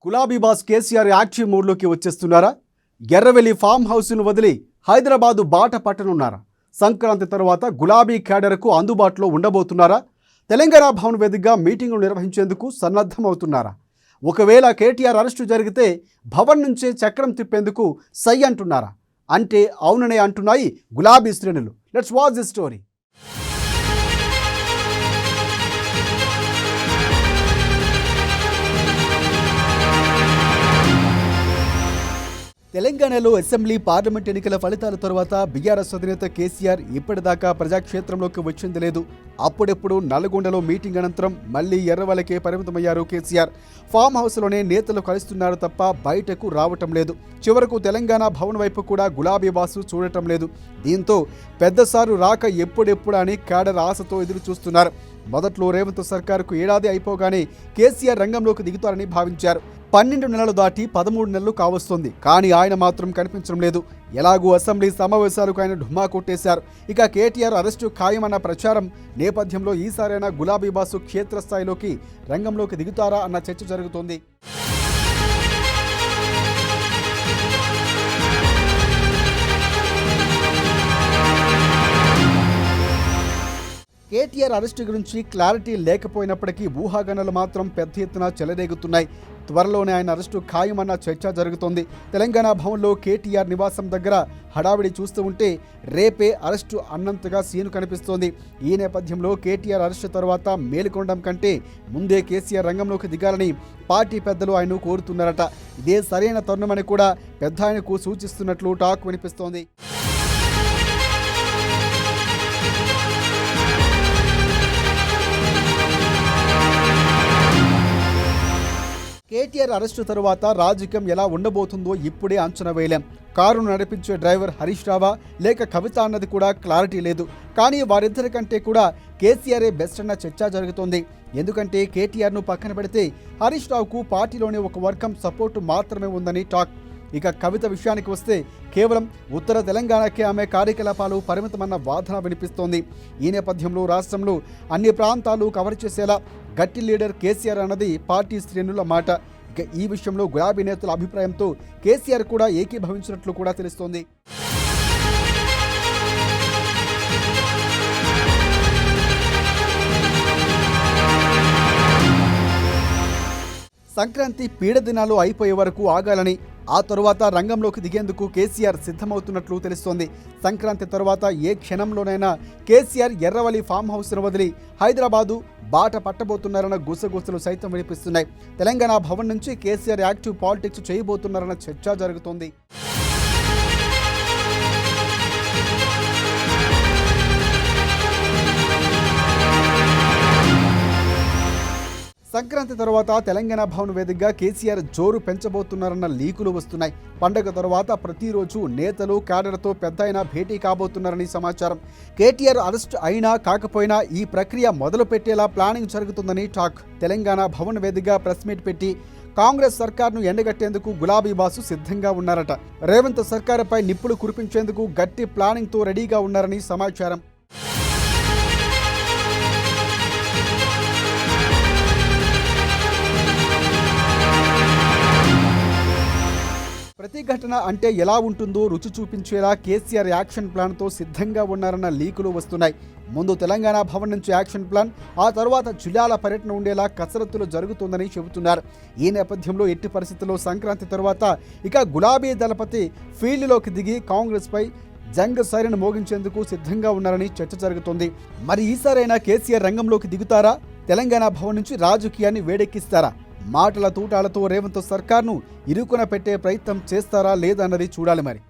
గులాబీ boss KCR active మూడ్లోకి వచ్చేస్తున్నారా? ఎర్రవెల్లి ఫామ్ హౌస్ను వదిలి హైదరాబాదు బాట పట్టనున్నారా? సంక్రాంతి తర్వాత గులాబీ క్యాడర్కు అందుబాటులో ఉండబోతున్నారా? తెలంగాణ భవన్ వేదికగా మీటింగులు నిర్వహించేందుకు సన్నద్ధమవుతున్నారా? ఒకవేళ కేటీఆర్ అరెస్టు జరిగితే భవన్ నుంచే చక్రం తిప్పేందుకు సై అంటున్నారా? అంటే అవుననే అంటున్నాయి గులాబీ శ్రేణులు. Let's watch the story. తెలంగాణలో అసెంబ్లీ పార్లమెంట్ ఎన్నికల ఫలితాల తర్వాత బీఆర్ఎస్ అధినేత కేసీఆర్ ఇప్పటిదాకా ప్రజాక్షేత్రంలోకి వచ్చింది లేదు. అప్పుడెప్పుడు నల్గొండలో మీటింగ్ అనంతరం మళ్లీ ఎర్రవల్లికే పరిమితమయ్యారు కేసీఆర్. ఫామ్ హౌస్లోనే నేతలు కలుస్తున్నారు తప్ప బయటకు రావటం లేదు. చివరకు తెలంగాణ భవన్ వైపు కూడా గులాబీ బాసు చూడటం లేదు. దీంతో పెద్దసారు రాక ఎప్పుడెప్పుడు అని క్యాడర్ ఆశతో ఎదురు చూస్తున్నారు. మొదట్లో రేవంత్ సర్కారుకు ఏడాది అయిపోగానే కేసీఆర్ రంగంలోకి దిగుతారని భావించారు. 12 నెలలు దాటి 13 నెలలు కావస్తోంది. కానీ ఆయన మాత్రం కనిపించడం లేదు. ఎలాగూ అసెంబ్లీ సమావేశాలకు ఆయన ఢుమ్మా కొట్టేశారు. ఇక కేటీఆర్ అరెస్టు ఖాయమన్న ప్రచారం నేపథ్యంలో ఈసారైనా గులాబీ బాసు క్షేత్రస్థాయిలోకి రంగంలోకి దిగుతారా అన్న చర్చ జరుగుతోంది. కేటీఆర్ అరెస్టు గురించి క్లారిటీ లేకపోయినప్పటికీ ఊహాగానాలు మాత్రం పెద్ద ఎత్తున చెలరేగుతున్నాయి. త్వరలోనే ఆయన అరెస్టు ఖాయమన్న చర్చ జరుగుతోంది. తెలంగాణ భవన్లో కేటీఆర్ నివాసం దగ్గర హడావిడి చూస్తూ ఉంటే రేపే అరెస్టు అన్నంతగా సీను కనిపిస్తోంది. ఈ నేపథ్యంలో కేటీఆర్ అరెస్టు తర్వాత మేలుకొనడం కంటే ముందే కేసీఆర్ రంగంలోకి దిగాలని పార్టీ పెద్దలు ఆయన్ను కోరుతున్నారట. ఇదే సరైన తరుణమని కూడా పెద్ద ఆయనకు సూచిస్తున్నట్లు టాక్ వినిపిస్తోంది. కేటీఆర్ అరెస్టు తరువాత రాజకీయం ఎలా ఉండబోతుందో ఇప్పుడే అంచనా వేయలేం. కారును నడిపించే డ్రైవర్ హరీష్ రావా లేక కవిత అన్నది కూడా క్లారిటీ లేదు. కానీ వారిద్దరి కంటే కూడా కేసీఆరే బెస్ట్ అన్న చర్చ జరుగుతోంది. ఎందుకంటే కేటీఆర్ను పక్కన పెడితే హరీష్ రావుకు పార్టీలోని ఒక వర్గం సపోర్టు మాత్రమే ఉందని టాక్. ఇక కవిత విషయానికి వస్తే కేవలం ఉత్తర తెలంగాణకే ఆమె కార్యకలాపాలు పరిమితమన్న వాదన వినిపిస్తోంది. ఈ నేపథ్యంలో రాష్ట్రంలో అన్ని ప్రాంతాలు కవర్ చేసేలా గట్టి లీడర్ కేసీఆర్ అన్నది పార్టీ శ్రేణుల మాట. ఇక ఈ విషయంలో గులాబీ నేతల అభిప్రాయంతో కేసీఆర్ కూడా ఏకీభవించినట్లు కూడా తెలుస్తోంది. సంక్రాంతి పీడ దినాలు అయిపోయే వరకు ఆగాలని, ఆ తరువాత రంగంలోకి దిగేందుకు కేసీఆర్ సిద్ధమవుతున్నట్లు తెలుస్తోంది. సంక్రాంతి తరువాత ఏ క్షణంలోనైనా కేసీఆర్ ఎర్రవల్లి ఫామ్ హౌస్ను వదిలి హైదరాబాదు బాట పట్టబోతున్నారన్న గుసగుసలు సైతం వినిపిస్తున్నాయి. తెలంగాణ భవన్ నుంచి కేసీఆర్ యాక్టివ్ పాలిటిక్స్ చేయబోతున్నారన్న చర్చ జరుగుతోంది. సంక్రాంతి తర్వాత తెలంగాణ భవన్ వేదికగా కేసీఆర్ జోరు పెంచబోతున్నారన్న లీకులు వస్తున్నాయి. పండగ తర్వాత ప్రతిరోజు నేతలు క్యాడర్తో పెద్ద అయినా భేటీ కాబోతున్నారని సమాచారం. కేటీఆర్ అరెస్ట్ అయినా కాకపోయినా ఈ ప్రక్రియ మొదలు పెట్టేలా ప్లానింగ్ జరుగుతుందని టాక్. తెలంగాణ భవన్ వేదికగా ప్రెస్ మీట్ పెట్టి కాంగ్రెస్ సర్కార్ను ఎండగట్టేందుకు గులాబీ బాసు సిద్ధంగా ఉన్నారట. రేవంత్ సర్కారుపై నిప్పులు కురిపించేందుకు గట్టి ప్లానింగ్తో రెడీగా ఉన్నారని సమాచారం. ప్రతిఘటన అంటే ఎలా ఉంటుందో రుచి చూపించేలా కేసీఆర్ యాక్షన్ ప్లాన్తో సిద్ధంగా ఉన్నారన్న లీకులు వస్తున్నాయి. ముందు తెలంగాణ భవన్ నుంచి యాక్షన్ ప్లాన్, ఆ తర్వాత జిల్లాల పర్యటన ఉండేలా కసరత్తులు జరుగుతుందని చెబుతున్నారు. ఈ నేపథ్యంలో ఎట్టి పరిస్థితుల్లో సంక్రాంతి తర్వాత ఇక గులాబీ దళపతి ఫీల్డ్లోకి దిగి కాంగ్రెస్పై జంగ్ సైరన్ మోగించేందుకు సిద్ధంగా ఉన్నారని చర్చ జరుగుతోంది. మరి ఈసారైనా కేసీఆర్ రంగంలోకి దిగుతారా? తెలంగాణ భవన్ నుంచి రాజకీయాన్ని వేడెక్కిస్తారా? మాటల తూటాలతో రేవంత్ సర్కార్ను ఇరుకున పెట్టే ప్రయత్నం చేస్తారా లేదన్నది చూడాలి మరి.